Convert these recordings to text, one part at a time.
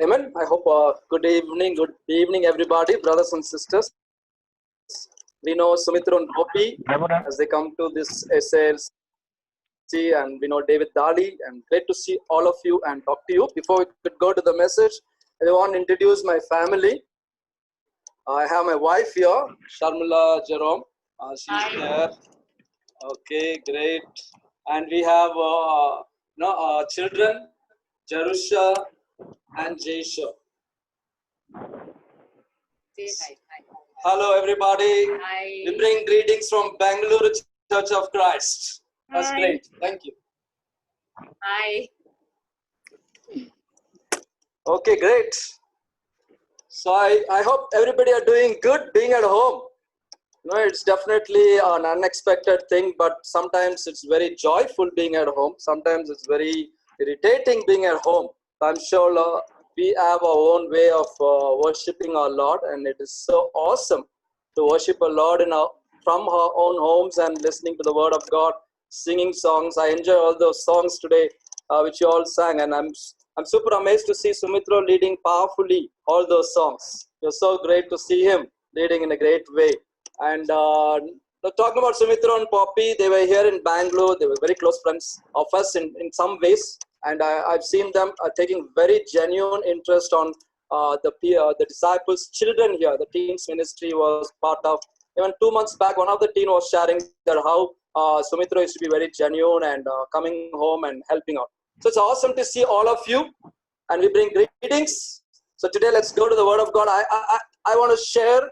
Amen. I hope good evening, everybody, brothers and sisters. We know Sumitra and Gopi as they come to this SLC, and we know David Dali, and great to see all of you and talk to you. Before we could go to the message, I want to introduce my family. I have my wife here, Sharmila Jerome. She's there. Okay, great. And we have children, Jerusha and Jaisha. Hello, everybody. Hi. We bring greetings from Bangalore Church of Christ. That's Hi. great. Thank you. Hi. Okay, great. So I hope everybody are doing good being at home. No, it's definitely an unexpected thing, but sometimes it's very joyful being at home. Sometimes it's very irritating being at home. I'm sure we have our own way of worshiping our Lord, and it is so awesome to worship our Lord from our own homes and listening to the Word of God, singing songs. I enjoy all those songs today, which you all sang, and I'm super amazed to see Sumitra leading powerfully all those songs. It was so great to see him leading in a great way. And talking about Sumitra and Poppy, they were here in Bangalore. They were very close friends of us in some ways. And I've seen them taking very genuine interest on the disciples' children here. The teens ministry was part of. Even 2 months back, one of the teen was sharing that how Sumitra used to be very genuine and coming home and helping out. So it's awesome to see all of you. And we bring greetings. So today, let's go to the Word of God. I want to share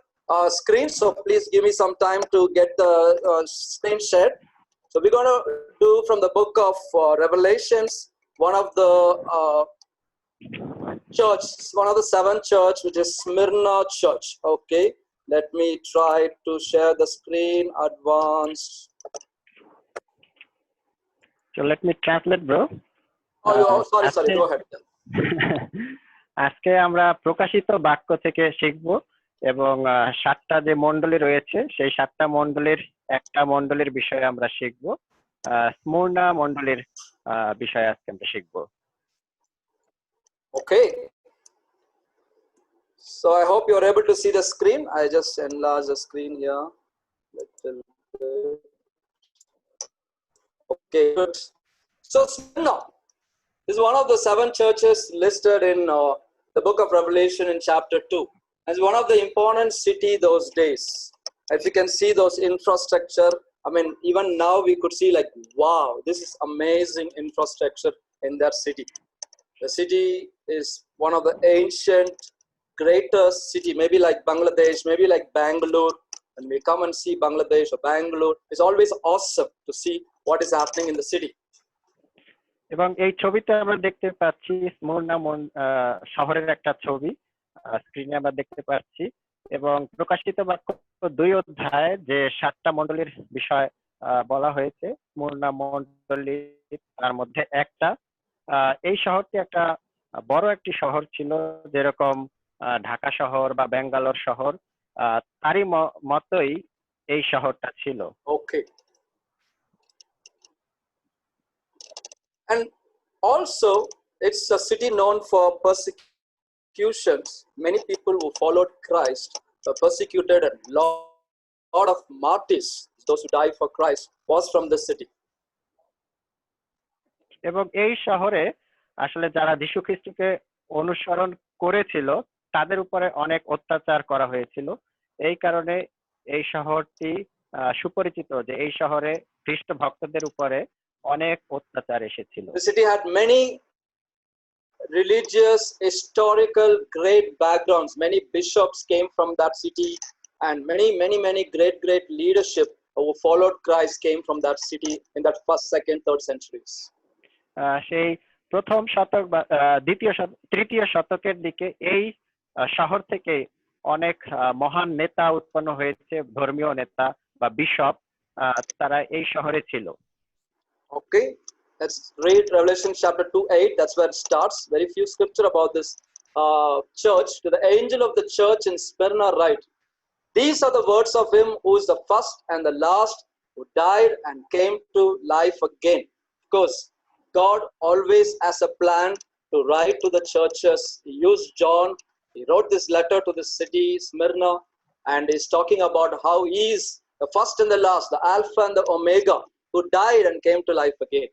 screen, so please give me some time to get the screen shared. So we're going to do from the book of Revelations, one of the one of the 7 church, which is Smyrna Church. Okay, let me try to share the screen. Advanced. So let me translate, bro. Sorry. Go ahead. আজকে আমরা প্রকাশিত বাক্য থেকে শিখব এবং 7টা যে মণ্ডলী রয়েছে সেই 7টা মণ্ডলীর একটা মণ্ডলীর বিষয়ে আমরা শিখব। স্মরণা মণ্ডলীর বিষয়ে আজকে আমরা শিখব। Okay. So I hope you're able to see the screen. I just enlarge the screen here. Okay, good. So Smyrna is one of the 7 churches listed in the book of Revelation in chapter 2. It's one of the important city those days. If you can see those infrastructure, I mean, even now we could see like, wow, this is amazing infrastructure in that city. The city is one of the ancient, greatest city, maybe like Bangladesh, maybe like Bangalore. And we come and see Bangladesh or Bangalore. It's always awesome to see what is happening in the city. এবং এই ছবিতে আমরা দেখতে পাচ্ছি স্মরণা শহরের একটা ছবি স্ক্রিনে আমরা দেখতে পাচ্ছি এবং প্রকাশিত বাক্য 2 অধ্যায়ে যে 7টা মণ্ডলীর বিষয় বলা হয়েছে স্মরণা মণ্ডলী তার মধ্যে একটা এই শহরটি একটা বড় একটি শহর ছিল যেরকম ঢাকা শহর বা বেঙ্গালোর শহর তারই মতোই এই শহরটা ছিল। Okay. And also, it's a city known for persecutions. Many people who followed Christ were persecuted, and a lot of martyrs, those who died for Christ, was from this city. এবং এই শহরে আসলে যারা যীশু খ্রিস্টকে অনুসরণ করেছিল তাদের উপরে অনেক অত্যাচার করা হয়েছিল। এই কারণে এই শহরটি সুপরিচিত যে এই শহরে খ্রিস্ট ভক্তদের উপরে অনেক অত্যাচার এসেছিল। The city had many religious, historical, great backgrounds. Many bishops came from that city, and many great leadership who followed Christ came from that city in that 1st, 2nd, 3rd centuries. সেই প্রথম শতক বা তৃতীয় শতকের দিকে এই শহর থেকে অনেক মহান নেতা উৎপন্ন হয়েছে, ধর্মীয় নেতা বা বিশপ তারা এই শহরে ছিল। Okay, let's read Revelation chapter 2:8. That's where it starts. Very few scripture about this church. To the angel of the church in Smyrna write, these are the words of him who is the first and the last, who died and came to life again. Because God always has a plan to write to the churches. He used John. He wrote this letter to the city, Smyrna, and he's talking about how he is the first and the last, the Alpha and the Omega, who died and came to life again.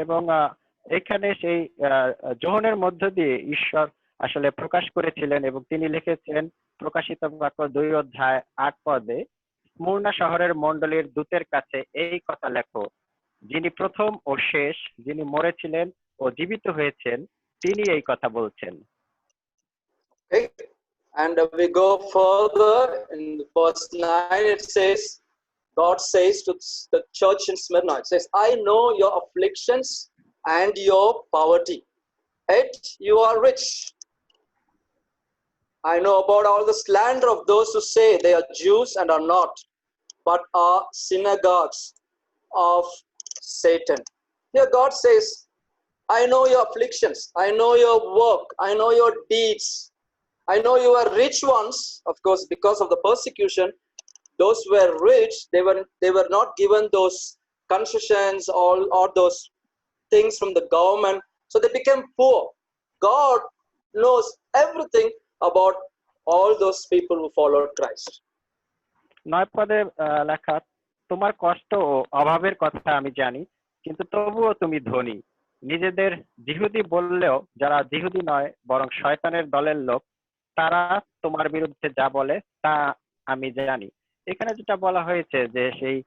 এবং এখানে সেই যোহনের মধ্য দিয়ে ঈশ্বর আসলে প্রকাশ করেছিলেন এবং তিনি লিখেছেন প্রকাশিত বাক্য 2:8 স্মুর্না শহরের মণ্ডলীর দূতের কাছে এই কথা লেখো, যিনি প্রথম ও শেষ, যিনি মরেছিলেন ও জীবিত হয়েছেন, তিনি এই কথা বলছেন। Okay. And we go further in verse 9. It says, God says to the church in Smyrna, it says, I know your afflictions and your poverty, yet you are rich. I know about all the slander of those who say they are Jews and are not, but are synagogues of Satan. Here God says, I know your afflictions, I know your work, I know your deeds. I know you are rich ones, of course, because of the persecution. Those who were rich, they were not given those concessions or those things from the government, so they became poor. God knows everything about all those people who followed Christ. 9 পদে লেখা, তোমার কষ্ট ও অভাবের কথা আমি জানি, কিন্তু তবুও তুমি ধনী। নিজেদের যিহুদি বললেও যারা যিহুদি নয় বরং শয়তানের দলের লোক, তারা তোমার বিরুদ্ধে যা বলে তা আমি জানি। এখানে যেটা বলা হয়েছে যে সেই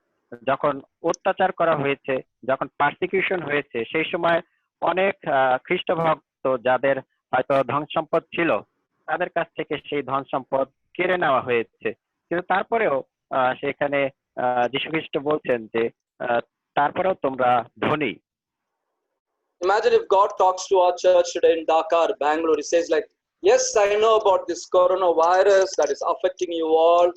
যখন অত্যাচার করা হয়েছে, যখন পারসিকিউশন হয়েছে, সেই সময় অনেক খ্রিস্ট ভক্ত যাদের হয়তো ধন সম্পদ ছিল তাদের কাছ থেকে সেই ধন সম্পদ কেড়ে নেওয়া হয়েছে, কিন্তু তারপরেও সেখানে যীশু খ্রিস্ট বলছেন যে তারপরেও তোমরা ধনী। Imagine if God talks to our church today in Dhaka or Bangalore. He says like, yes, I know about this coronavirus that is affecting you all.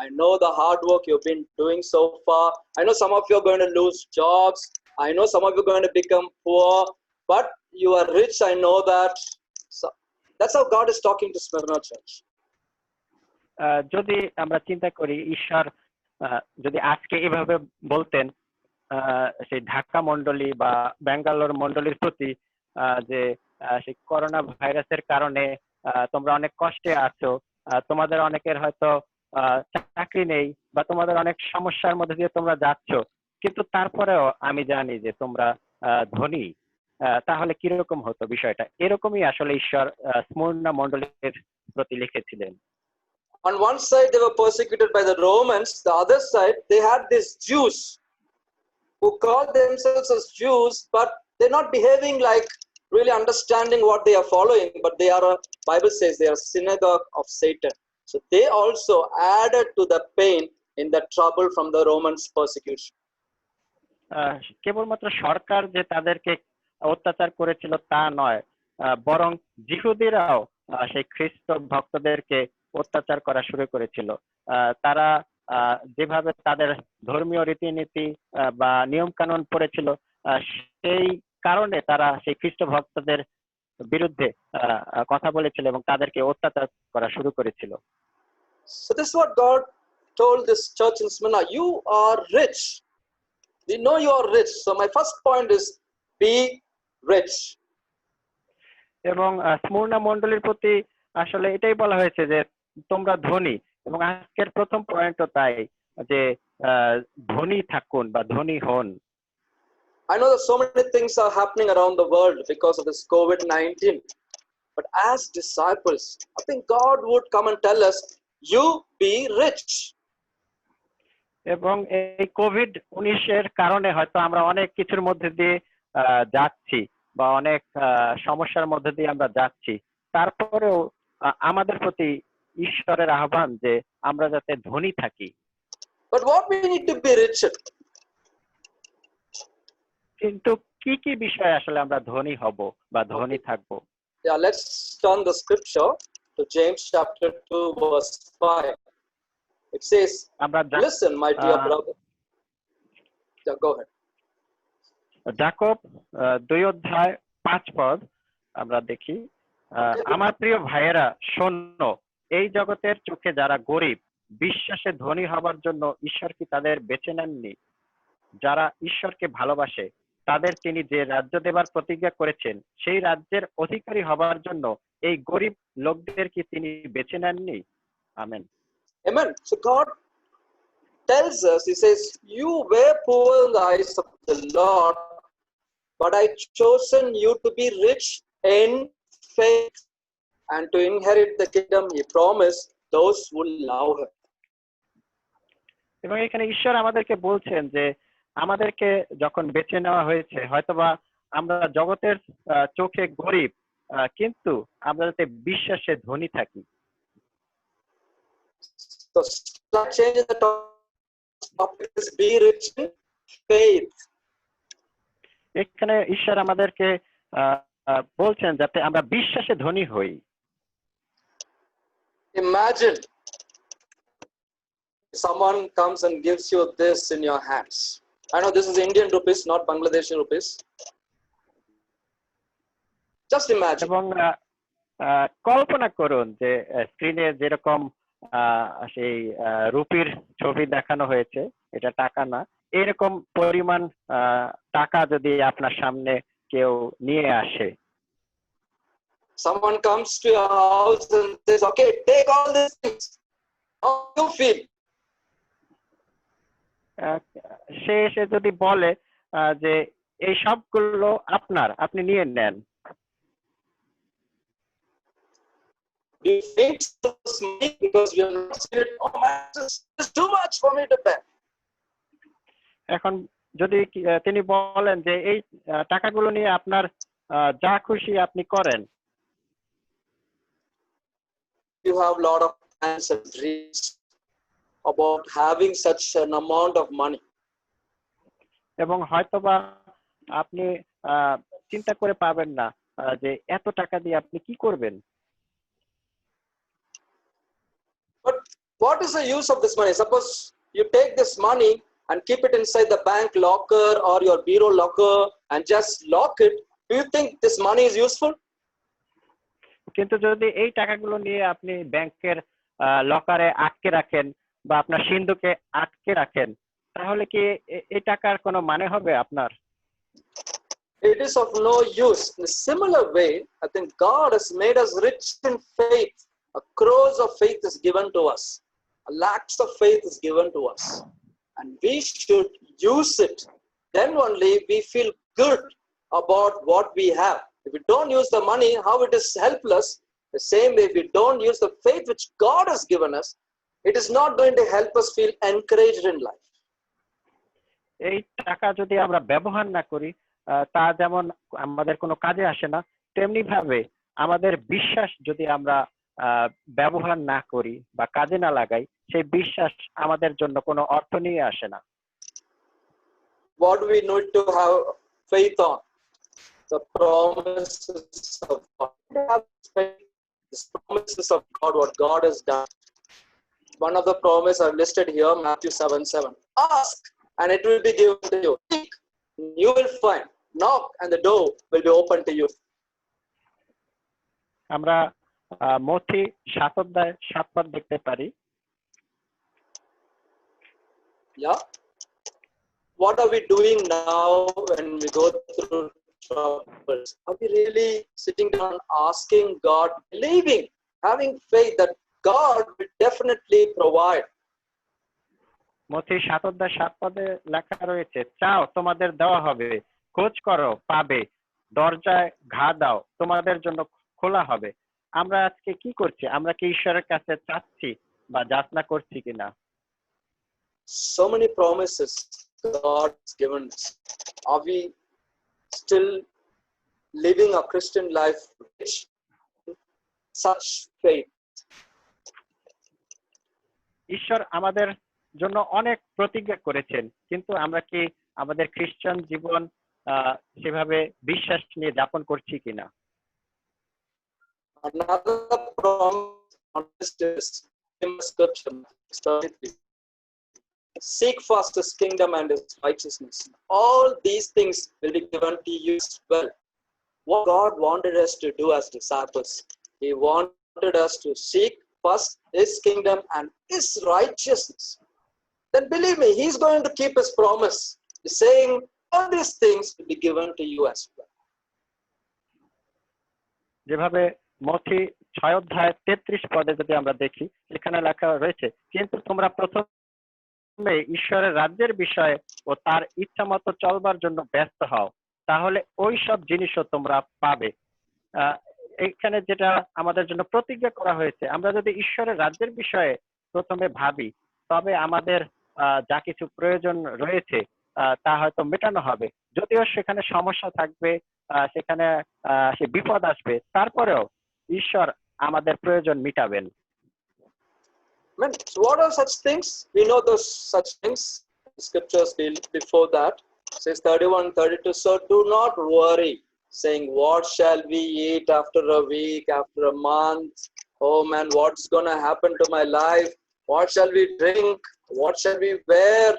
I know the hard work you've been doing so far. I know some of you are going to lose jobs. I know some of you are going to become poor, but you are rich. I know that. So that's how God is talking to Smyrna church. যদি আমরা চিন্তা করি ঈশ্বর যদি আজকে এভাবে বলতেন সেই ঢাকা মণ্ডলী বা ব্যাঙ্গালোর মণ্ডলীর প্রতি যে সেই করোনা ভাইরাসের কারণে তোমরা অনেক কষ্টে আছো, তোমাদের অনেকের হয়তো চাকরি নেই বা তোমাদের অনেক সমস্যার মধ্যে দিয়ে তোমরা যাচ্ছ, কিন্তু তারপরেও আমি জানি যে তোমরা ধনী, তাহলে কিরকম হতো বিষয়টা? এরকমই আসলে ঈশ্বর স্মুর্না মণ্ডলীর প্রতি লিখেছিলেন। On one side they were persecuted by the Romans, the other side they had these Jews who called themselves as Jews, but they're not behaving like really understanding what they are following, but they are Bible says they are a synagogue of Satan. So they also added to the pain in the trouble from the Romans persecution. কেবলমাত্র সরকার যে তাদেরকে অত্যাচার করেছিল তা নয়, বরং যিহুদিরাও সেই খ্রিস্ট ভক্তদেরকে অত্যাচার করা শুরু করেছিল। তারা যেভাবে তাদের ধর্মীয় রীতিনীতি বা নিয়ম কানুন পড়েছিল, সেই কারণে তারা সেই খ্রিস্ট ভক্তদের বিরুদ্ধে কথা বলেছিল এবং তাদেরকে অত্যাচার করা শুরু করেছিল। So this is what God told this church in Smyrna, you are rich. We know you are rich. So my first point is be rich. এবং স্মুর্না মণ্ডলীর প্রতি আসলে এটাই বলা হয়েছে যে তোমরা ধনী, এবং আজকের প্রথম পয়েন্টও তাই যে ধনী থাকুন বা ধনী হন। I know that so many things are happening around the world because of this COVID-19, but as disciples, I think God would come and tell us, you be rich. এবং এই কোভিড-19 কারণে হয়তো আমরা অনেক কিছুর মধ্যে দিয়ে যাচ্ছি বা অনেক সমস্যার মধ্যে দিয়ে আমরা যাচ্ছি, তারপরেও আমাদের প্রতি ঈশ্বরের আহ্বান যে আমরা যাতে ধনী থাকি। But what we need to be rich in? কিন্তু কি কি বিষয়ে আসলে আমরা ধনী হব বা ধনী থাকব? Yeah, let's turn the scripture to James chapter 2 verse 5. It says, listen my dear brother. Yeah, go ahead. যাকব 2:5 আমরা দেখি, আমার প্রিয় ভাইয়েরা শোনো, এই জগতের চোখে যারা গরিব বিশ্বাসে ধনী হবার জন্য ঈশ্বর কি তাদের বেছে নেননি? যারা ঈশ্বরকে ভালোবাসে তাদের তিনি যে রাজ্য দেবার প্রতিজ্ঞা করেছেন সেই রাজ্যের অধিকারী হবার জন্য এই গরিব লোকদেরকে তিনি বেছে নেননি? Amen. Amen. So God tells us, He says, "You were poor in the eyes of the Lord, but I chosen you to be rich in faith and to inherit the kingdom He promised those who love Him." এবং এখানে ঈশ্বর আমাদেরকে বলছেন যে আমাদেরকে যখন বেছে নেওয়া হয়েছে, হয়তোবা আমরা জগতের চোখে গরিব, কিন্তু আমরা যাতে বিশ্বাসে ধনী থাকি। So slight change in the topic is be rich in faith. এখানে ঈশ্বর আমাদেরকে বলছেন যাতে আমরা বিশ্বাসে ধনী হই। Imagine someone comes and gives you this in your hands. I know this is Indian rupees, not Bangladeshi rupees. Just imagine. এবং কল্পনা করুন যে স্ক্রিনে যেরকম সেই রুপির ছবি দেখানো হয়েছে, এটা টাকা না, এরকম পরিমাণ টাকা যদি আপনার সামনে কেউ নিয়ে আসে। Someone comes to your house and says, "Okay, take all these things." How do you feel? সে এসে যদি বলে যে এই সবগুলো আপনার, আপনি নিয়ে নেন, Do you think it's money because we are not seen it? Oh man, this is too much for me to bear. এখন যদি তিনি বলেন যে এই টাকাগুলো নিয়ে আপনার যা খুশি আপনি করেন, You have a lot of plans and dreams about having such an amount of money. এবং হয়তোবা আপনি চিন্তা করে পাবেন না যে এত টাকা দিয়ে আপনি কি করবেন। But what is the use of this money? Suppose you take this money and keep it inside the bank locker or your bureau locker and just lock it. Do you think this money is useful? কিন্তু যদি এই টাকাগুলো নিয়ে আপনি ব্যাংকের লকারে আটকে রাখেন বা আপনার সিন্ধুকে আটকে রাখেন, তাহলে কি এই টাকার কোনো মানে হবে আপনার? It is of no use. In a similar way, I think God has made us rich in faith. A crores of faith is given to us. A lakhs of faith is given to us. And we should use it. Then only we feel good about what we have. If we don't use the money, how it is helpless. The same way, if we don't use the faith which God has given us, it is not going to help us feel encouraged in life. এই টাকা যদি আমরা ব্যবহার না করি, তা যেমন আমাদের কোনো কাজে আসে না, তেমনি ভাবে আমাদের বিশ্বাস যদি আমরা ব্যবহার না করি বা কাজে না লাগাই, সেই বিশ্বাস আমাদের জন্য কোনো অর্থ নিয়ে আসে না। What do we need to have faith on? The promises of God. Have faith. The promises of God, what God has done. One of the promises are listed here, Matthew 7:7. Ask and it will be given to you. Seek, you will find. Knock and the door will be open to you. আমরা মথি 7 অধ্যায় 7 পদ দেখতে পারি। Yeah. What are we doing now when we go through troubles? Are we really sitting down asking God, believing, having faith that God will definitely provide? মথি 7 অধ্যায় 7 পদে লেখা রয়েছে, চাও তোমাদের দেওয়া হবে, খোঁজ করো পাবে, দরজায় ঘা দাও তোমাদের জন্য খোলা হবে। আমরা আজকে কি করছি? আমরা কি ঈশ্বরের কাছে চাচ্ছি বা যাচনা করছি কিনা? So many promises God has given us. Are we still living a Christian life with such faith? ঈশ্বর আমাদের জন্য অনেক প্রতিজ্ঞা করেছেন, কিন্তু আমরা কি আমাদের খ্রিস্টান জীবন সেভাবে বিশ্বাস নিয়ে যাপন করছি কিনা? Another promise is in Scripture, 33. Seek first His kingdom and His righteousness. All these things will be given to you as well. What God wanted us to do as disciples, He wanted us to seek first His kingdom and His righteousness. Then believe me, He's going to keep His promise. He's saying, all these things will be given to you as well. যেভাবে মথি 6 অধ্যায় 33 পদে যদি আমরা দেখি, সেখানে লেখা রয়েছে, কিন্তু তোমরা প্রথমে ঈশ্বরের রাজ্যের বিষয়ে ও তার ইচ্ছা মতো চলবার জন্য ব্যস্ত হও, তাহলে ওই সব জিনিসও তোমরা পাবে। এখানে যেটা আমাদের জন্য প্রতিজ্ঞা করা হয়েছে, আমরা যদি ঈশ্বরের রাজ্যের বিষয়ে প্রথমে ভাবি, তবে আমাদের যা কিছু প্রয়োজন রয়েছে তা হয়তো মেটানো হবে। যদিও সেখানে সমস্যা থাকবে, সেখানে সে বিপদ আসবে, তারপরেও ঈশ্বর আমাদের প্রয়োজন মিটাবেন। Man, what are such things? We know those such things. Scriptures before that says 31-32. So do not worry, saying, "What shall we eat after a week, after a month? Oh man, what's going to happen to my life? What shall we drink? What shall we wear?"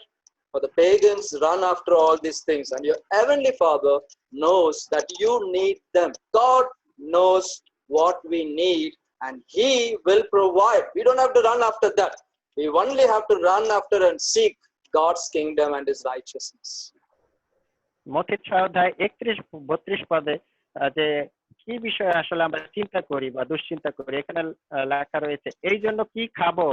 For the pagans run after all these things, and your heavenly Father knows that you need them. God knows what we need, and He will provide. We don't have to run after that. We only have to run after and seek God's kingdom and His righteousness. মথি 6 অধ্যায় 31-32 পদে যে কি বিষয়ে আসলে আমরা চিন্তা করি বা দুশ্চিন্তা করি, এখানে লেখা রয়েছে, এই জন্য কি খাবো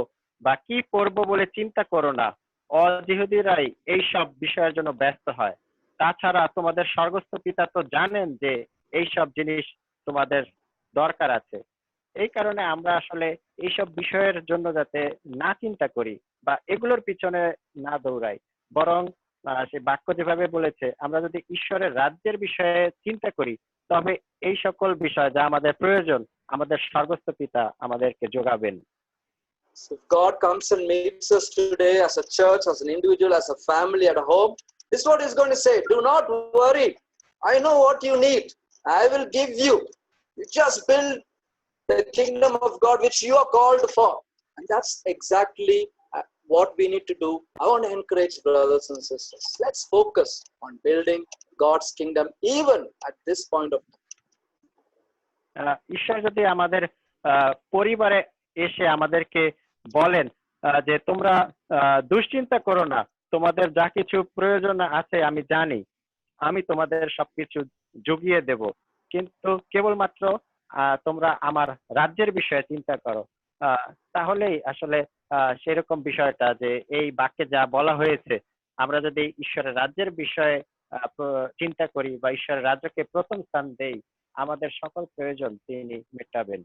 বা কি পরবো বলে চিন্তা করো না, অজিহুদীরাই এই সব বিষয়ের জন্য ব্যস্ত হয়। তাছাড়া তোমাদের স্বর্গস্থ পিতা তো জানেন যে এই সব জিনিস তোমাদের দরকার আছে। এই কারণে আমরা আসলে এইসব বিষয়ের জন্য যাতে না চিন্তা করি বা এগুলোর পিছনে না দৌড়াই, বরং সে বাক্য যেভাবে বলেছে, আমরা যদি ঈশ্বরের রাজ্যের বিষয়ে চিন্তা করি, তবে এই সকল বিষয় যা আমাদের প্রয়োজন আমাদের স্বর্গস্থ পিতা আমাদেরকে যোগাবেন। So if God comes and meets us today as a church, as an individual, as a family at home, this is what He's going to say. Do not worry. I know what you need. I will give you. You just build the kingdom of God which you are called for. And that's exactly what we need to do. I want to encourage brothers and sisters. Let's focus on building God's kingdom even at this point of time. ঈশ্বর যদি আমাদের পরিবারে এসে আমাদেরকে বলেন যে তোমরা দুশ্চিন্তা করো না, তোমাদের যা কিছু প্রয়োজন আছে আমি জানি, আমি তোমাদের সবকিছু জুগিয়ে দেব, কিন্তু কেবলমাত্র তোমরা আমার রাজ্যের বিষয়ে চিন্তা করো, তাহলেই আসলে সেরকম বিষয়টা যে এই বাক্যে যা বলা হয়েছে, আমরা যদি ঈশ্বরের রাজ্যের বিষয়ে চিন্তা করি বা ঈশ্বরের রাজ্যকে প্রথম স্থান দেই, আমাদের সকল প্রয়োজন তিনি মেটাবেন।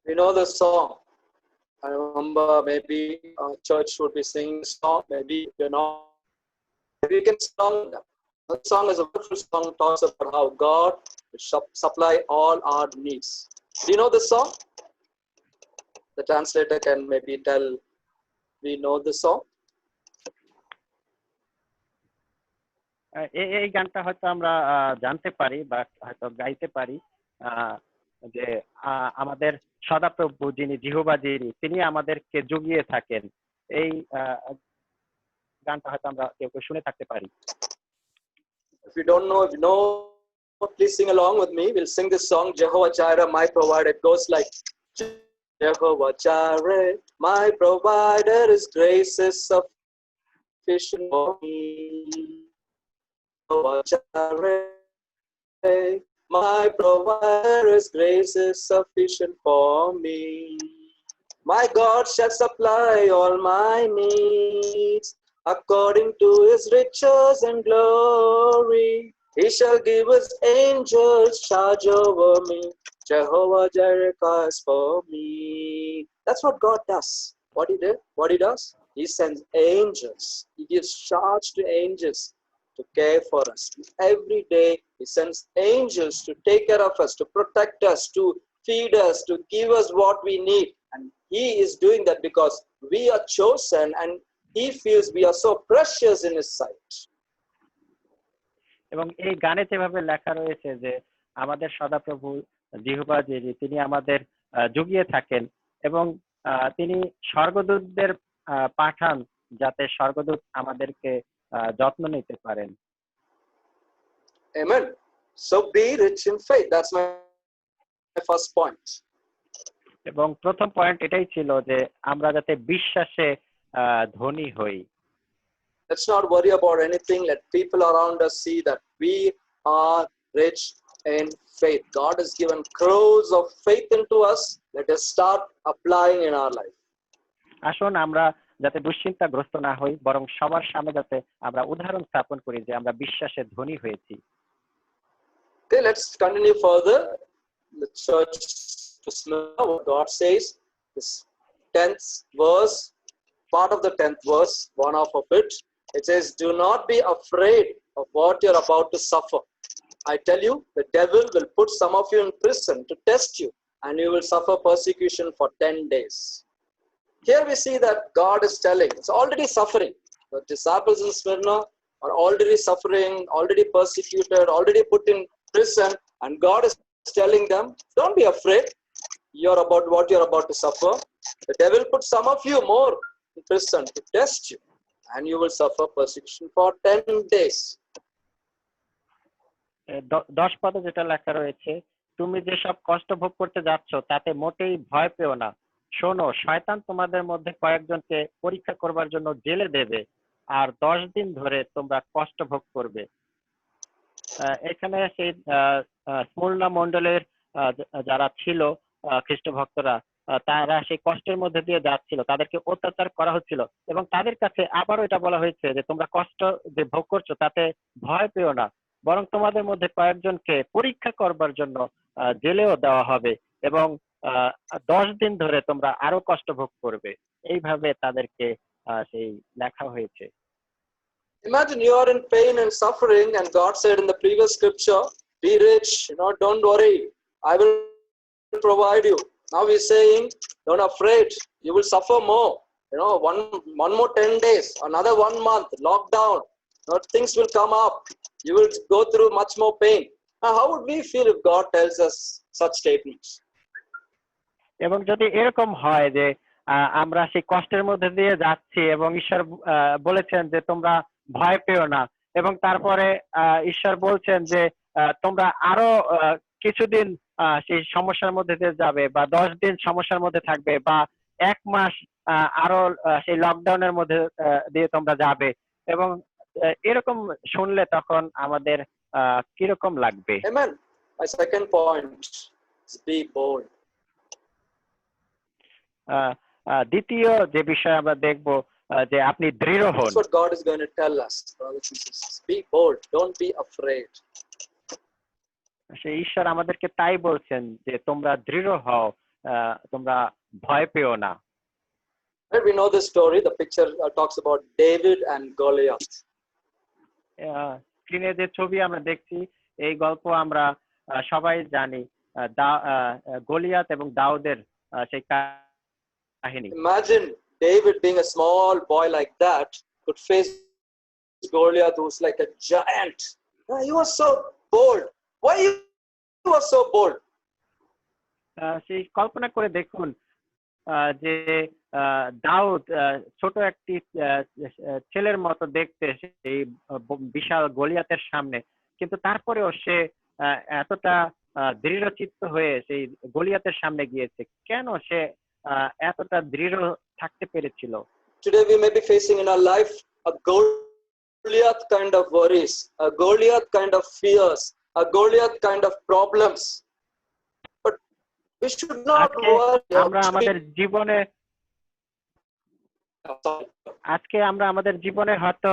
We know the song. I remember maybe our church would be singing the song. Maybe you know, maybe you can sing that. The song is a wonderful song. Talks about how God will supply all our needs. Do you know the song? The translator can maybe tell. We know the song. এই গানটা হয়তো আমরা জানতে পারি বা হয়তো গাইতে পারি, যে আমাদের সদাপ্রভু যিনি জিহোবা যিনি, তিনি আমাদেরকে জুগিয়ে থাকেন। এই গানটা হয়তো আমরা কেউ কেউ শুনে থাকতে পারি। If you don't know, if you know, please sing along with me. We'll sing this song, Jehovah Jireh, my provider. It goes like, Jehovah Jireh, my provider, His grace is sufficient for me. Jehovah Jireh, my provider, His grace is sufficient for me. My God shall supply all my needs according to His riches and glory. He shall give His angels charge over me. Jehovah Jireh cares for me. That's what God does. What He did, what He does, He sends angels. He gives charge to angels to care for us. Every day He sends angels to take care of us, to protect us, to feed us, to give us what we need. And He is doing that because we are chosen and He feels we are so precious in His sight. এবং এই গানে যেভাবে লেখা রয়েছে যে আমাদের সদাপ্রভু Jehovah যিনি, তিনি আমাদের জুগিয়ে থাকেন এবং তিনি স্বর্গদূতদের পাঠান যাতে স্বর্গদূত আমাদেরকে যত্ন নিতে পারেন। Amen. So be rich in faith. That's my first point. এবং প্রথম পয়েন্ট এটাই ছিল যে আমরা যাতে বিশ্বাসে ধনী হই। Let's not worry about anything. Let people around us see that we are rich in faith. God has given crores of faith into us. Let us start applying in our life. আসুন আমরা যাতে দুশ্চিন্তাগ্রস্ত না হই, বরং সবার সামনে যাতে আমরা উদাহরণ স্থাপন করি যে আমরা বিশ্বাসে ধনী হয়েছি। Okay, let's continue further. The church to Smyrna, what God says, this 10th verse, part of the 10th verse, one half of it, it says, do not be afraid of what you're about to suffer. I tell you, the devil will put some of you in prison to test you, and you will suffer persecution for 10 days. Here we see that God is telling, it's already suffering. The disciples in Smyrna are already suffering, already persecuted, already put in prison, and God is telling them, don't be afraid. You're about what you're about to suffer. The devil put some of you more in prison to test you, and you will suffer persecution for 10 days. 10 পদে যেটা লেখা রয়েছে, তুমি যেসব কষ্ট ভোগ করতে যাচ্ছ তাতে মোটেই ভয় পেও না। শোনো, শয়তান তোমাদের মধ্যে কয়েকজনকে পরীক্ষা করবার জন্য জেলে দেবে, আর 10 দিন ধরে তোমরা কষ্ট ভোগ করবে। এখানে সেই স্মরণা মণ্ডলের যারা ছিল খ্রিস্ট ভক্তরা, তারা সেই কষ্টের মধ্যে দিয়ে যাচ্ছিল, তাদেরকে অত্যাচার করা হচ্ছিল, এবং তাদের কাছে আবারও এটা বলা হয়েছে যে তোমরা কষ্ট যে ভোগ করছো তাতে ভয় পেও না, বরং তোমাদের মধ্যে কয়েকজনকে পরীক্ষা করবার জন্য জেলেও দেওয়া হবে, এবং 10 দিন ধরে তোমরা আরো কষ্ট ভোগ করবে। এইভাবে তাদেরকে সেই লেখা হয়েছে। Imagine you are in pain and suffering, and God said in the previous scripture, be rich, don't worry, I will provide you. Now he's saying, don't afraid, you will suffer more. One more 10 days, another 1 month, lockdown, things will come up. You will go through much more pain. Now, how would we feel if God tells us such statements? এবং যদি এরকম হয় যে আমরা সেই কষ্টের মধ্যে দিয়ে যাচ্ছি এবং ঈশ্বর বলেছেন যে তোমরা ভয় পেও না, এবং তারপরে ঈশ্বর বলছেন যে তোমরা আরো কিছুদিন সেই সমস্যার মধ্যে দিয়ে যাবে, বা 10 দিন সমস্যার মধ্যে থাকবে, বা 1 মাস আরো সেই লকডাউনের মধ্যে দিয়ে তোমরা যাবে, এবং এরকম শুনলে তখন আমাদের কিরকম লাগবে? Amen. My second point is be bold. দ্বিতীয় যে বিষয় আমরা দেখব যে আপনি দৃঢ় হন। That's what God is going to tell us, brothers and sisters. Be bold, don't be afraid. সেই ঈশ্বর আমাদেরকে তাই বলছেন যে তোমরা দৃঢ় হও, তোমরা ভয় পেও না। We know this story. The picture talks about David and Goliath. স্ক্রিনে যে ছবি আমরা দেখছি, এই গল্প আমরা সবাই জানি, গলিয়াত এবং দাউদের সেই কাহিনী। Imagine David being a small boy like that could face Goliath, who's like a giant. He was so bold. Why he was so bold? সেই কল্পনা করে দেখুন যে দাউদ ছোট একটি ছেলের মতো দেখতে সেই বিশাল গলিয়াতের সামনে, কিন্তু তারপরেও সে এতটা দৃঢ়চিত্ত হয়ে সেই গলিয়াতের সামনে গিয়েছে। কেন সে এতটা দৃঢ় থাকতে পেরেছিল? Today we may be facing in our life a Goliath kind of worries, a Goliath kind of fears, a Goliath kind of problems. But we should not worry. আজকে আমরা আমাদের জীবনে হয়তো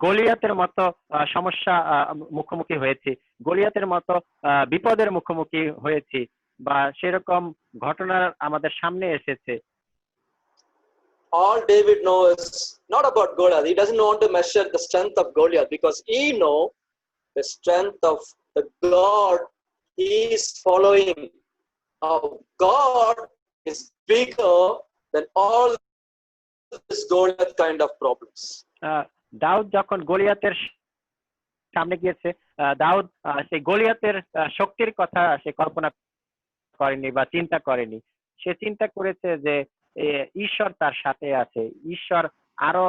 গলিয়াতের মতো সমস্যা মুখোমুখি হয়েছি, গলিয়াতের মতো বিপদের মুখোমুখি হয়েছি, বা সেরকম ঘটনা আমাদের সামনে এসেছে। All David knows not about Goliath. He doesn't want to measure the strength of Goliath, because he knows the strength of the God he is following. God is bigger than all this Goliath kind of problems. দাউদ যখন গলিয়াতের সামনে গিয়েছে, দাউদ সেই গলিয়াতের শক্তির কথা সে কল্পনা করেনি বা চিন্তা করেনি। সে চিন্তা করেছে যে ঈশ্বর তার সাথে আছে, ঈশ্বর আরো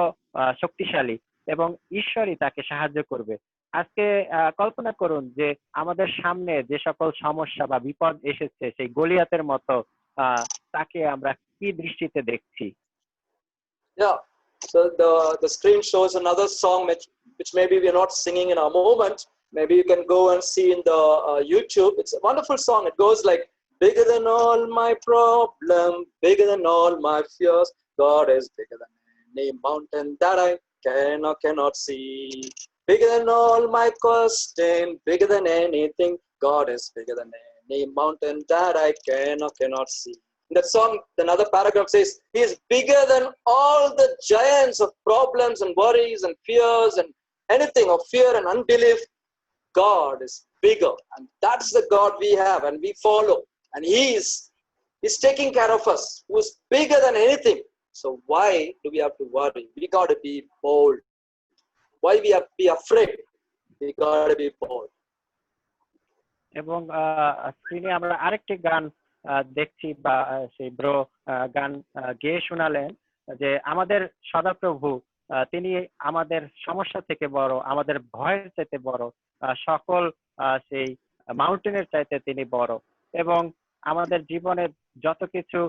শক্তিশালী, এবং ঈশ্বরই তাকে সাহায্য করবে। আজকে কল্পনা করুন যে আমাদের সামনে যে সকল সমস্যা বা বিপদ এসেছে, সেই গলিয়াতের মতো তাকে আমরা কি দৃষ্টিতে দেখছি? Yeah, So the screen shows another song which maybe we're not singing in a moment. Maybe you can go and see in the YouTube. It's a wonderful song. It goes like, bigger than all my problem, bigger than all my fears. God is bigger than any mountain that I can or cannot see. Bigger than all my question, bigger than anything. God is bigger than any mountain that I can or cannot see. In that song, another paragraph says, He is bigger than all the giants of problems and worries and fears and anything of fear and unbelief. God is bigger, and that's the God we have and we follow. And He's taking care of us, who is bigger than anything. So why do we have to worry? We got to be bold. Why we have to be afraid? We got to be bold. এবং স্ক্রিনে আমরা আরেকটি গান দেখছি, বা সেই bro গান গেয়ে শোনালেন যে আমাদের সদাপ্রভু তিনি আমাদের সমস্যা থেকে বড়, আমাদের ভয়ের চাইতে বড়, সকল সেই মাউন্টেনের চাইতে তিনি বড়। এবং আমাদের জীবনে যত কিছু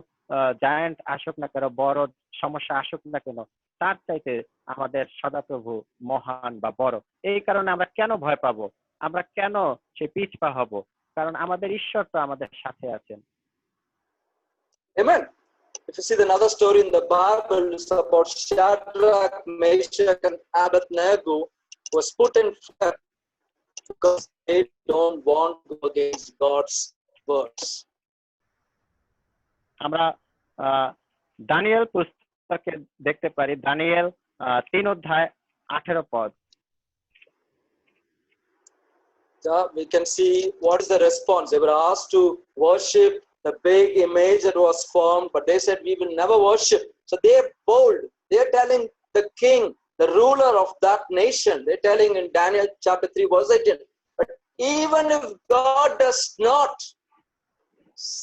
জায়ান্ট আসুক না কেন, বড় সমস্যা আসুক না কেন, তার চাইতে আমাদের সদাপ্রভু মহান বা বড়। এই কারণে আমরা কেন ভয় পাবো, আমরা কেন সে পিছপা হব? কারণ আমাদের ঈশ্বর তো আমাদের সাথে আছেন। Amen. If you see another story in the Bible, it's about Shadrach, Meshach, and Abednego was put in fire because they don't want to go against God's words. আমরা দানিয়েল পুস্তকে দেখতে পারি, Danijel 3:18 We can see what is the response. They were asked to worship the big image that was formed, but they said, we will never worship. So they're bold. They're telling the king, the ruler of that nation, they're telling in Daniel chapter 3 verse 18, but even if God does not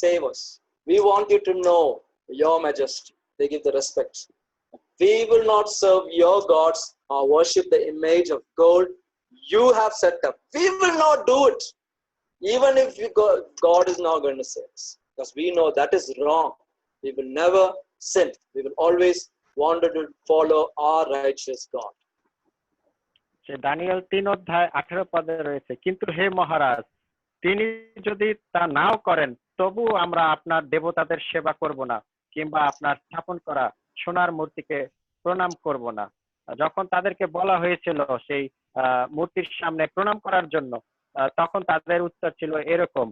save us, we want you to know, your majesty, they give the respect. We will not serve your gods or worship the image of gold you have set up. We will not do it. Even if God is not going to save us. Because we know that is wrong. We will never sin. We will always want to follow our righteous God. সে Daniel 3:18 রয়েছে, কিন্তু হে মহারাজ, তিনি যদি তা নাও করেন, তবু আমরা আপনার দেবতাদের সেবা করব না, কিংবা আপনার স্থাপন করা সোনার মূর্তিকে প্রণাম করব না। যখন তাদেরকে বলা হয়েছিল সেই মূর্তির সামনে প্রণাম করার জন্য, তখন তাদের উত্তর ছিল এরকম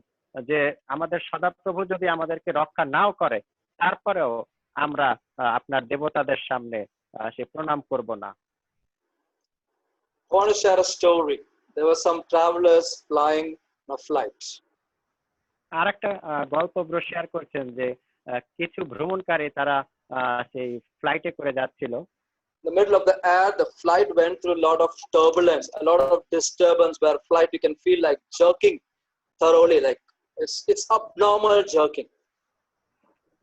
যে আমাদের সদাপ্রভু যদি আমাদেরকে রক্ষা নাও করে, তারপরেও আমরা আপনার দেবতাদের সামনে সে প্রণাম করব না। I want to share a story. There were some travelers flying on a flight. আরেকটা গল্প ব্রো শেয়ার করছেন যে কিছু ভ্রমণকারী তারা সেই ফ্লাইটে করে যাচ্ছিল। In the middle of the air, the flight went through a lot of turbulence, a lot of disturbance, where flight you can feel like jerking thoroughly, like it's abnormal jerking.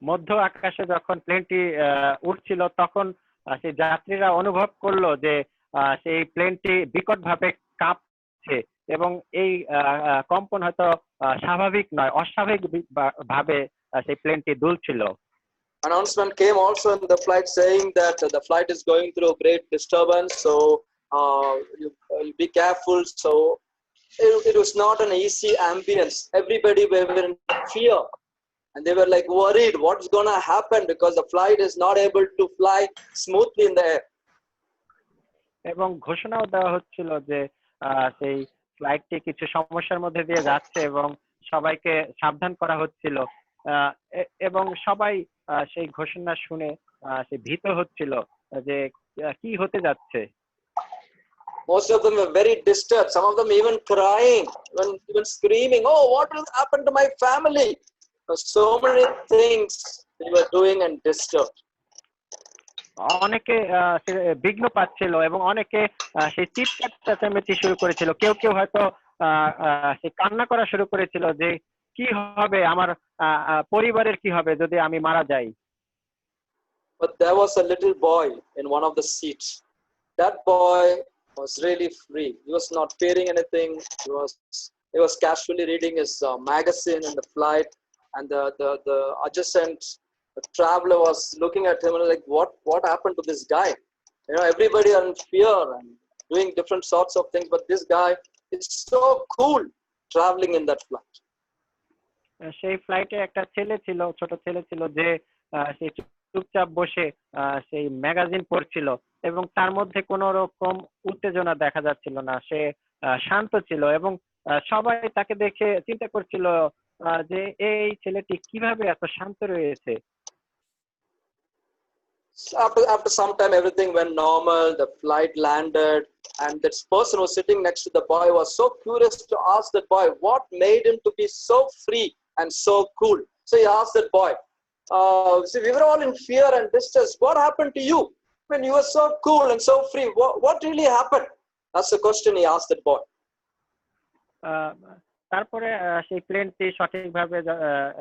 মধ্য আকাশে যখন প্লেনটি উঠছিল, তখন সেই যাত্রীরা অনুভব করলো যে সেই প্লেনটি বিকট ভাবে কাঁপছে, এবং এই কম্পন হয়তো স্বাভাবিক নয়, অস্বাভাবিক ভাবে সেই প্লেনটি দুলছিল। Announcement came also in the flight saying that the flight is going through great disturbance, so you be careful. So it was not an easy ambience. Everybody were in fear, and they were like worried what's going to happen because the flight is not able to fly smoothly in the air. এবং ঘোষণাও দেওয়া হচ্ছিল যে সেই ফ্লাইটটি কিছু সমস্যার মধ্যে দিয়ে যাচ্ছে এবং সবাইকে সাবধান করা হচ্ছিল, এবং সবাই সেই ঘোষণা শুনে সে ভীত হচ্ছিল যে কি হতে যাচ্ছে। Most of them were very disturbed. Some of them even crying, even screaming, "Oh, what will happen to my family?" So many things they were doing and disturbed. অনেকে বিঘ্ন পাচ্ছিল এবং অনেকে সেই চিৎকার চেঁচামেচি শুরু করেছিল। কেউ কেউ হয়তো সে কান্না করা শুরু করেছিল যে কি হবে, আমার পরিবারের কি হবে যদি আমি মারা যাই। But there was a little boy in one of the seats. That boy was really free. He was not fearing anything. He was casually reading his magazine in the flight, and the adjacent traveler was looking at him and like, what happened to this guy? everybody are in fear and doing different sorts of things, but this guy is so cool traveling in that flight. সেই ফ্লাইটে একটা ছেলে ছিল, ছোট ছেলে ছিল, যে সে চুপচাপ বসে সেই ম্যাগাজিন পড়ছিল এবং তার মধ্যে কোনো রকম উত্তেজনা দেখা যাচ্ছিল না। সে শান্ত ছিল এবং সবাই তাকে দেখে চিন্তা করছিল যে এই ছেলেটি কিভাবে এত শান্ত রয়েছে। After some time, everything went normal. The flight landed, and this person who was sitting next to the boy was so curious to ask that boy what made him to be so free and so cool. So he asked that boy, see, we were all in fear and distress. What happened to you when you were so cool and so free? What really happened? That's the question he asked that boy. তারপরে সেই প্লেনটি সঠিকভাবে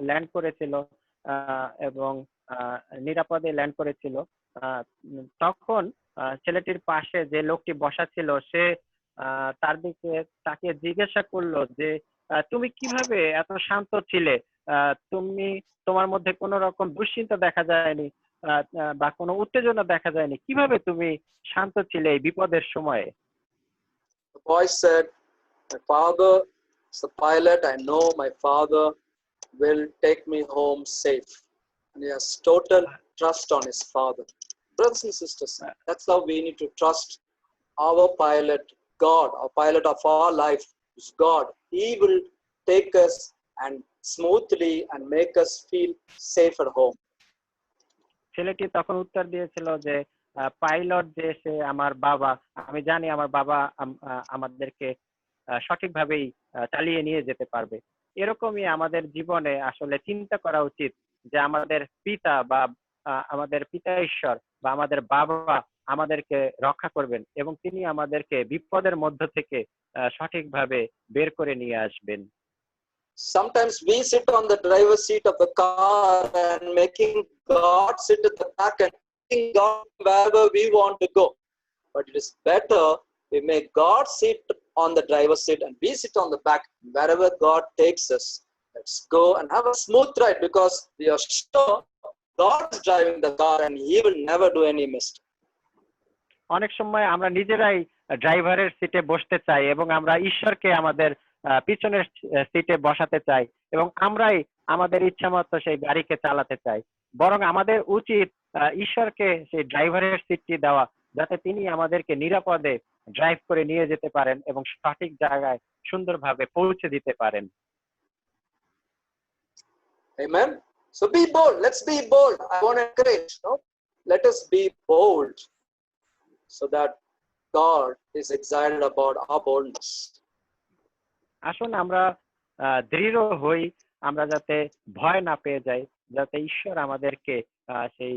land করেছিল এবং নিরাপদে land করেছিল। তখন ছেলেটির পাশে যে লোকটি বসা ছিল সে তার দিকে তাকে জিজ্ঞাসা করলো যে তুমি কিভাবে এত শান্ত ছিলে, তোমার মধ্যে কোনো রকম দুশ্চিন্তা দেখা যায়নি বা কোনো উত্তেজনা দেখা যায়নি, কিভাবে তুমি শান্ত ছিলে এই বিপদের সময়ে? The boy said, my father is a pilot. I know my father will take me home safe. And he has total trust on his father. Brothers and sisters, that's how we need to trust our pilot, God. Our pilot of our life is God. He will take us and smoothly and make us feel safe at home. ছেলেটি তখন উত্তর দিয়েছিল যে pilot যে সে আমার বাবা, আমি জানি আমার বাবা আমাদেরকে সঠিকভাবেই চালিয়ে নিয়ে যেতে পারবে। এরকমই আমাদের জীবনে আসলে চিন্তা করা উচিত যে আমাদের পিতা বা আমাদের পিতা ঈশ্বর বা আমাদের বাবা আমাদেরকে রক্ষা করবেন এবং তিনি আমাদেরকে বিপদের মধ্য থেকে সঠিকভাবে বের করে নিয়ে আসবেন। Sometimes we sit on the driver's seat of the car and making God sit at the back and taking God wherever we want to go. But it is better we make God sit on the driver's seat and we sit on the back. Wherever God takes us, let's go and have a smooth ride, because we are sure God is driving the car and He will never do any mistake. অনেক সময় আমরা নিজেরাই ড্রাইভারের সিটে বসতে চাই এবং আমরা ঈশ্বরকে আমাদের পিছনের সিটে বসাতে চাই এবং আমরাই আমাদের ইচ্ছা মতো সেই গাড়িকে চালাতে চাই। বরং আমাদের উচিত ঈশ্বরকে সেই ড্রাইভারের সিটটি দেওয়া, যাতে তিনি আমাদেরকে নিরাপদে ড্রাইভ করে নিয়ে যেতে পারেন এবং সঠিক জায়গায় সুন্দরভাবে পৌঁছে দিতে পারেন। Amen. So be bold. Let's be bold. I want to encourage. Let us be bold, so that God is excited about our boldness. আসুন আমরা দৃঢ় হই, আমরা যাতে ভয় না পেয়ে যাই, যাতে ঈশ্বর আমাদেরকে সেই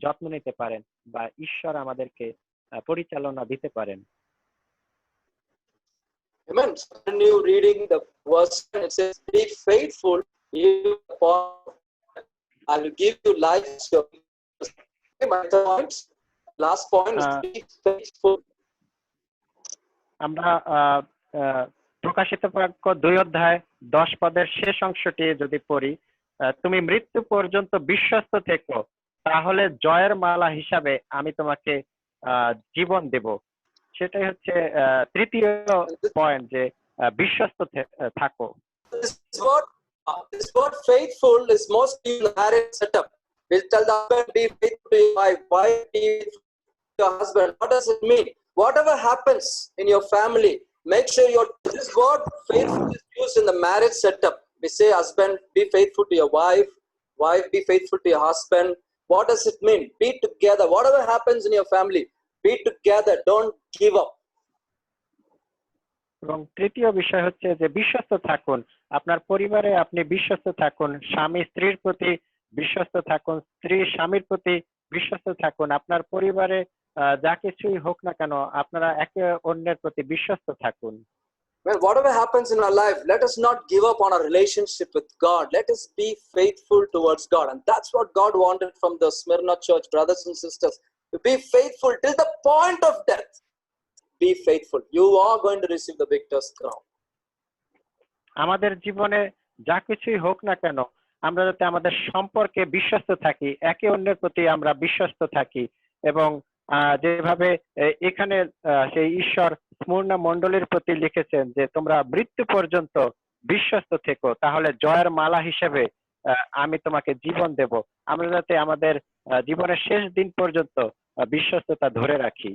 যত্ন নিতে পারেন বা ঈশ্বর আমাদেরকে পরিচালনা দিতে পারেন। Amen. When you reading the verse, it says, "Be faithful. I will give you life." My point, last point is be faithful. আমরা প্রকাশিত বাক্য 2:10 শেষ অংশটি যদি পড়ি, তুমি মৃত্যু পর্যন্ত বিশ্বস্ত থেকো, তাহলে জয়ের মালা হিসাবে আমি তোমাকে জীবন দেব। সেটাই হচ্ছে তৃতীয় পয়েন্ট, যে বিশ্বস্ত থাকো। This word faithful is mostly in the marriage setup. We tell the husband, be faithful to your wife, wife be faithful to your husband. What does it mean? Whatever happens in your family, make sure this word faithful is used in the marriage setup. We say, husband, be faithful to your wife, wife, be faithful to your husband. What does it mean? Be together. Whatever happens in your family, be together. Don't give up. এবং তৃতীয় বিষয় হচ্ছে যে বিশ্বস্ত থাকুন। আপনার পরিবারে আপনি বিশ্বস্ত থাকুন, স্বামী স্ত্রীর প্রতি বিশ্বস্ত থাকুন, স্ত্রী স্বামীর প্রতি বিশ্বস্ত থাকুন। আপনার পরিবারে যা কিছুই হোক না কেন, আপনারা একে অন্যের প্রতি বিশ্বস্ত থাকুন। Well, whatever happens in our life, let us not give up on our relationship with God. Let us be faithful towards God. And that's what God wanted from the Smyrna church, brothers and sisters. To be faithful till the point of death. Be faithful. You are going to receive the victor's crown. আমাদের জীবনে যা কিছুই হোক না কেন, আমরা যাতে আমাদের সম্পর্কে বিশ্বস্ত থাকি, একে অন্যের প্রতি আমরা বিশ্বস্ত থাকি এবং যেভাবে এখানে সেই ঈশ্বর স্মুর্ণা মণ্ডলীর প্রতি লিখেছেন যে তোমরা মৃত্যু পর্যন্ত বিশ্বস্ত থেকো, তাহলে জয়ের মালা হিসেবে আমি তোমাকে জীবন দেব। আমরা যাতে আমাদের জীবনের শেষ দিন পর্যন্ত বিশ্বস্ততা ধরে রাখি।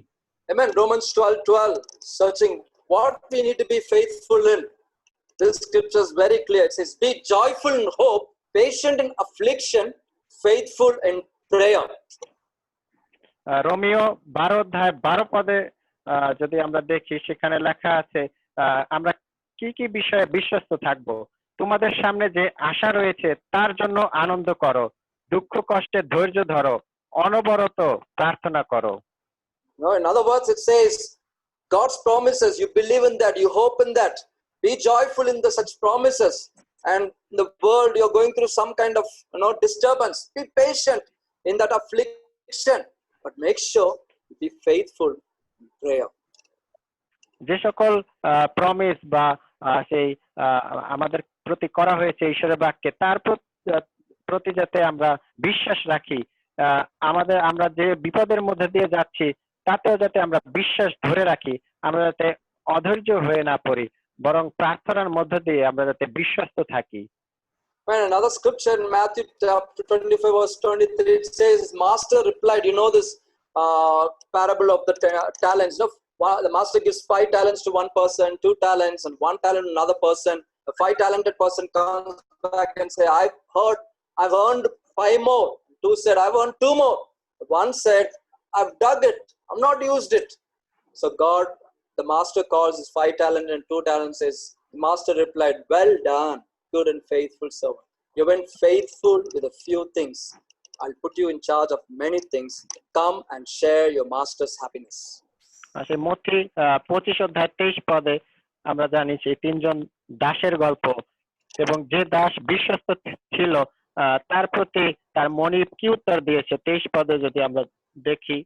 Amen. Romans 12:12, searching what we need to be faithful in. This scripture is very clear. It says, be joyful in hope, patient in affliction, faithful in prayer. Romeo 12 অধ্যায় 12 পদে যদি আমরা দেখি, সেখানে লেখা আছে আমরা কি কি বিষয়ে বিশ্বস্ত থাকবো। তোমাদের সামনে যে আশা রয়েছে তার জন্য আনন্দ করো, দুঃখ কষ্টে ধৈর্য ধরো, অনবরত প্রার্থনা করো। No, in other words, it says God's promises, you believe in that, you hope in that. Be joyful in the such promises. And in the world, you're going through some kind of disturbance. Be patient in that affliction, but make sure you be faithful in prayer. যে সকল promise বা সেই আমাদের প্রতি করা হয়েছে ঈশ্বরের বাক্যে, তার প্রতি যাতে আমরা বিশ্বাস রাখি, আমরা যে বিপদের মধ্যে দিয়ে যাচ্ছি তাতেও যাতে আমরা বিশ্বাস ধরে রাখি, আমরা যাতে অধৈর্য হয়ে না পড়ি, বরং প্রার্থনার মধ্য দিয়ে আমরা যাতে বিশ্বস্ত থাকি। And another scripture in Matthew chapter 25 verse 23, it says, Master replied, you know this parable of the talents. No? The master gives 5 talents to one person, 2 talents, and 1 talent to another person. The 5-talented person comes back and say, I've earned 5 more. 2 said, I've earned 2 more. 1 said, I've dug it, I've not used it. So God, the master, calls his 5 talent and 2 talents, says, the master replied, well done, good and faithful servant. You've been faithful with a few things. I'll put you in charge of many things. Come and share your master's happiness. সেই মথি 25 অধ্যায় 23 পদে আমরা জানি সেই 3 জন দাসের গল্প, এবং যে দাস বিশ্বস্ত ছিল তার প্রতি তার মনিব কি উত্তর দিয়েছে 23 পদে যদি আমরা দেখি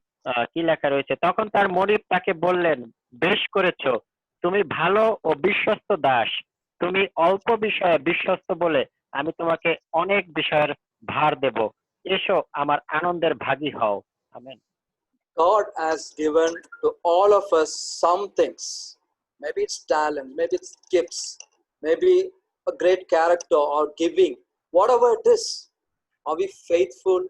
কি লেখা রয়েছে। তখন তার মনিব তাকে বললেন, বেশ করেছো, তুমি ভালো ও বিশ্বস্ত দাস, তুমি অল্প বিষয়ে বিশ্বস্ত বলে আমি তোমাকে অনেক বিষয়ের ভার দেব, এসো আমার আনন্দের ভাগী হও। Amen. God has given to all of us some things. Maybe it's talent, maybe it's gifts, maybe a great character or giving. Whatever it is, are we faithful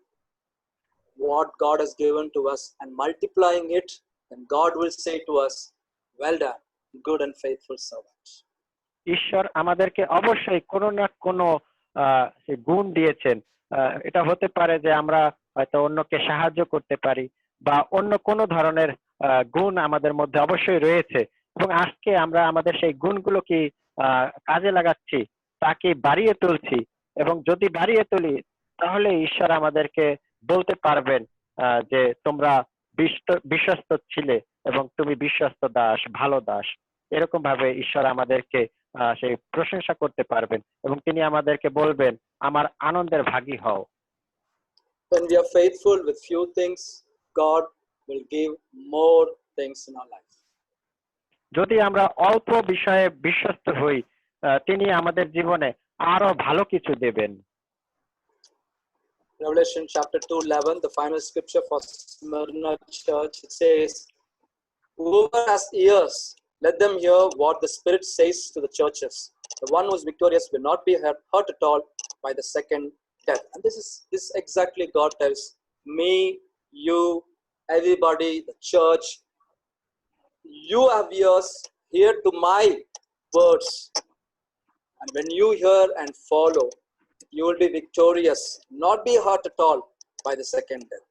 what God has given to us and multiplying it? And God will say to us, well done, good and faithful servant. ঈশ্বর আমাদেরকে অবশ্যই কোনো না কোনো গুণ দিয়েছেন। এটা হতে পারে যে আমরা হয়তো অন্যকে সাহায্য করতে পারি, বা অন্য কোনো ধরনের গুণ আমাদের মধ্যে অবশ্যই রয়েছে, এবং আজকে আমরা আমাদের সেই গুণগুলো কি কাজে লাগাচ্ছি, তাকে বাড়িয়ে তুলছি, এবং যদি বাড়িয়ে তুলি তাহলে ঈশ্বর আমাদেরকে বলতে পারবেন যে তোমরা বিশ্বস্ত ছিলে এবং তুমি বিশ্বস্ত দাস, ভালো দাস। এরকম ভাবে ঈশ্বর আমাদেরকে সেই প্রশংসা করতে পারবেন, এবং তিনি আমাদেরকে বলবেন আমার আনন্দের ভাগী হও। When we are faithful with few things, God will give more things in our life. যদি আমরা অল্প বিষয়ে বিশ্বস্ত হই, তিনি আমাদের জীবনে আরো ভালো কিছু দেবেন। Revelation chapter 2:11, the final scripture for Smyrna church, it says, whoever has ears, let them hear what the Spirit says to the churches. The one who is victorious will not be hurt at all by the second death. And this is exactly God tells me, you, everybody, the church. You have ears, hear to my words. And when you hear and follow, you will be victorious, not be hurt at all by the second death.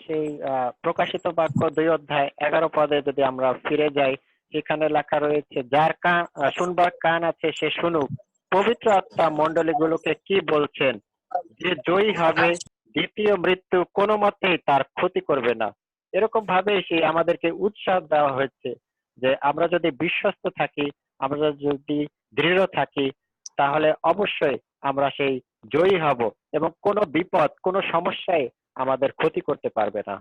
সেই প্রকাশিত বাক্য 2:11 যদি আমরা ফিরে যাই, সেখানে লেখা রয়েছে, যার শুনবার কান আছে সে শুনুক, পবিত্র আত্মা মণ্ডলীগুলোকে কি বলছেন, যে জয়ী হবে দ্বিতীয় মৃত্যু কোনো মতেই তার ক্ষতি করবে না। এরকম ভাবে সেই আমাদেরকে উৎসাহ দেওয়া হয়েছে যে আমরা যদি বিশ্বস্ত থাকি, আমরা যদি দৃঢ় থাকি, তাহলে অবশ্যই আমরা সেই জয়ী হব, এবং কোনো বিপদ, কোনো সমস্যায় আমাদের ক্ষতি করতে পারবে না।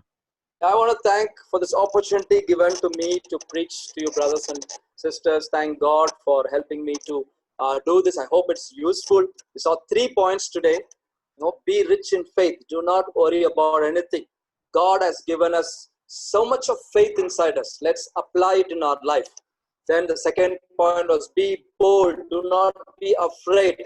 I want to thank for this opportunity given to me to preach to you, brothers and sisters. Thank God for helping me to do this. I hope it's useful. We saw 3 points today. Be rich in faith. Do not worry about anything. God has given us so much of faith inside us. Let's apply it in our life. Then the second point was be bold. Do not be afraid.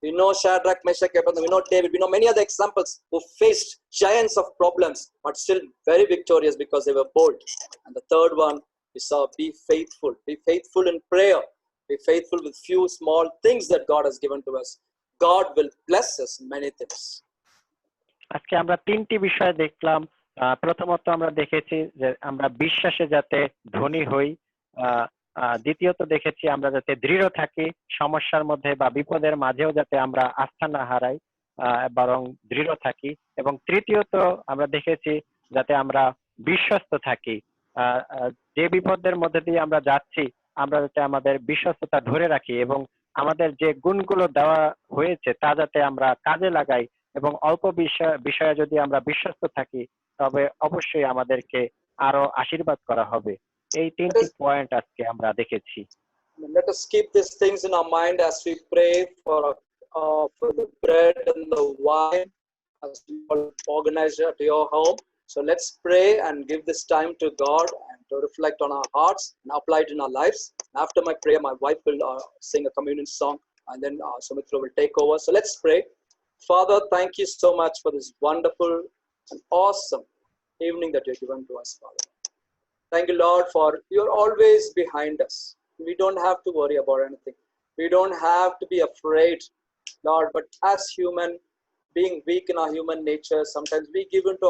We know Shadrach, Meshach, Abednego. We know David. We know many other examples who faced giants of problems, but still very victorious because they were bold. And the third one, we saw be faithful. Be faithful in prayer. Be faithful with few small things that God has given to us. God will bless us in many things. আজকে আমরা তিনটি বিষয় দেখলাম। প্রথমত আমরা দেখেছি যে আমরা বিশ্বাসে যাতে ধনী হই, দ্বিতীয়ত দেখেছি আমরা যাতে দৃঢ় থাকি সমস্যার মধ্যে বা বিপদের মাঝেও যাতে আমরা আস্থা না হারাই, বরং দৃঢ় থাকি, এবং তৃতীয়ত আমরা দেখেছি যাতে আমরা বিশ্বস্ত থাকি। যে বিপদের মধ্যে দিয়ে আমরা যাচ্ছি আমরা যাতে আমাদের বিশ্বস্ততা ধরে রাখি এবং আমাদের যে গুণগুলো দেওয়া হয়েছে তা যাতে আমরা কাজে লাগাই, এবং অল্প বিষয়ে যদি আমরা বিশ্বস্ত থাকি তবে অবশ্যই আমাদেরকে আরো আশীর্বাদ করা হবে। এই তিনটি পয়েন্ট আজকে আমরা দেখেছি। Let us keep these things in our mind as we pray for the bread and the wine as we organize at your home. So let's pray and give this time to God and to reflect on our hearts and apply it in our lives. After my prayer, my wife will sing a communion song, and then Sumitra will take over. So let's pray. Father, thank you so much for this wonderful and awesome evening that you've given to us, Father. Thank you, Lord, for you're always behind us. We don't have to worry about anything. We don't have to be afraid, Lord. But as human, being weak in our human nature, sometimes we give into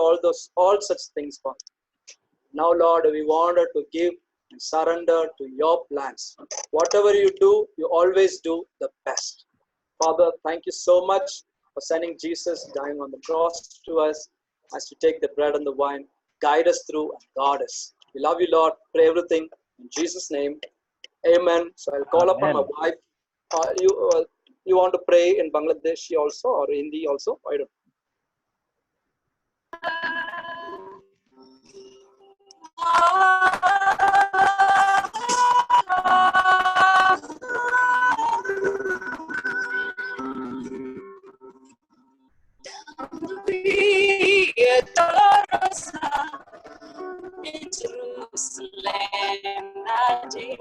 all such things, Father. Now, Lord, we want to give and surrender to your plans. Whatever you do, you always do the best. Father, thank you so much for sending Jesus dying on the cross to us as we take the bread and the wine. Guide us through and guard us. We love you, Lord. Pray everything in Jesus' name. Amen. So I'll call upon my wife. You want to pray in Bangladeshi also or Hindi also? I don't know. In Jerusalem that day,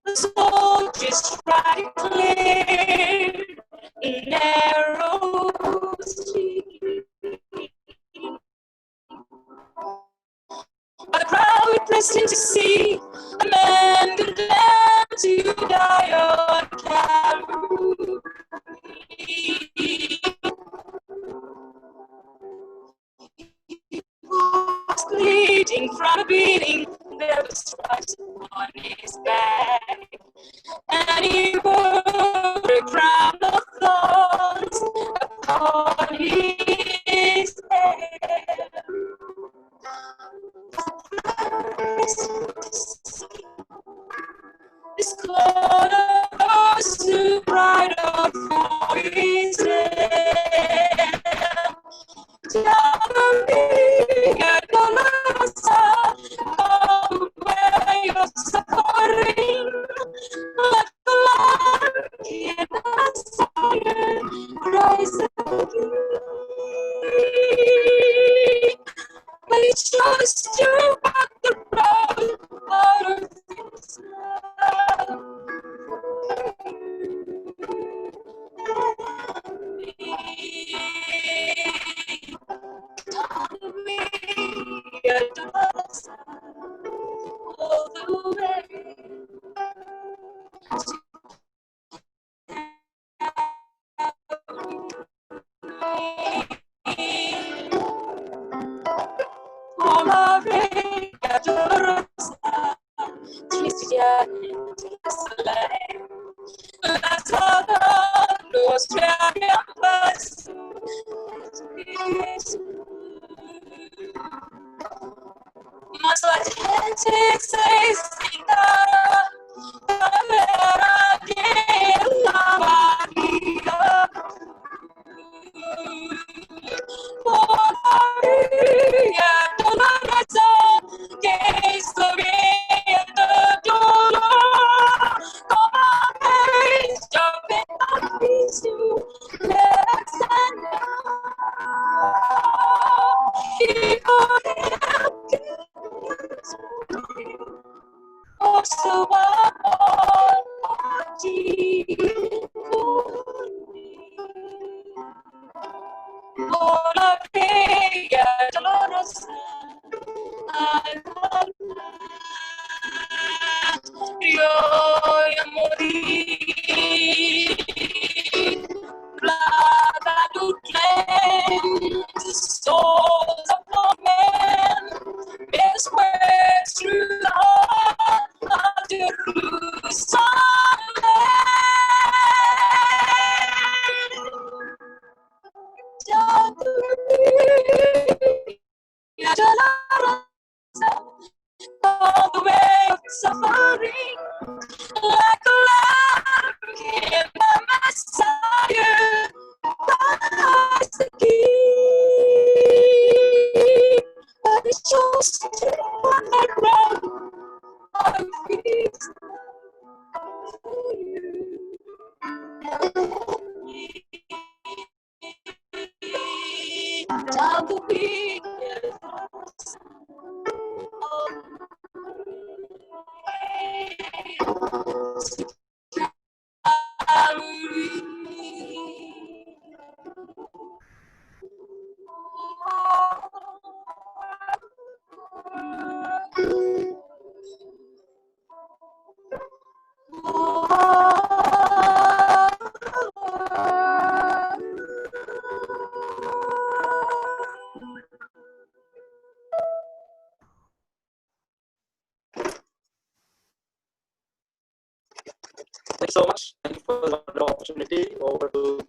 the soldiers tried to clear a narrow street, but the crowd witnessed him to see a man condemned to die on Calvary. Bleeding from a beating, there was stripes on his back, and he wore a crown of thorns upon his head. This cloud was too bright for his head. Where you're suffering, let the Lord hear that Zion cries again. But he shows you back the road out of this love. All the way. Mas la gente se excitara para ver a quien la María. Por María, toda razón que estoy viendo dolor. Como veis, yo vengo a Cristo, le extraño. Y Down the beat. Thank you so much. Thank you for the opportunity. Over to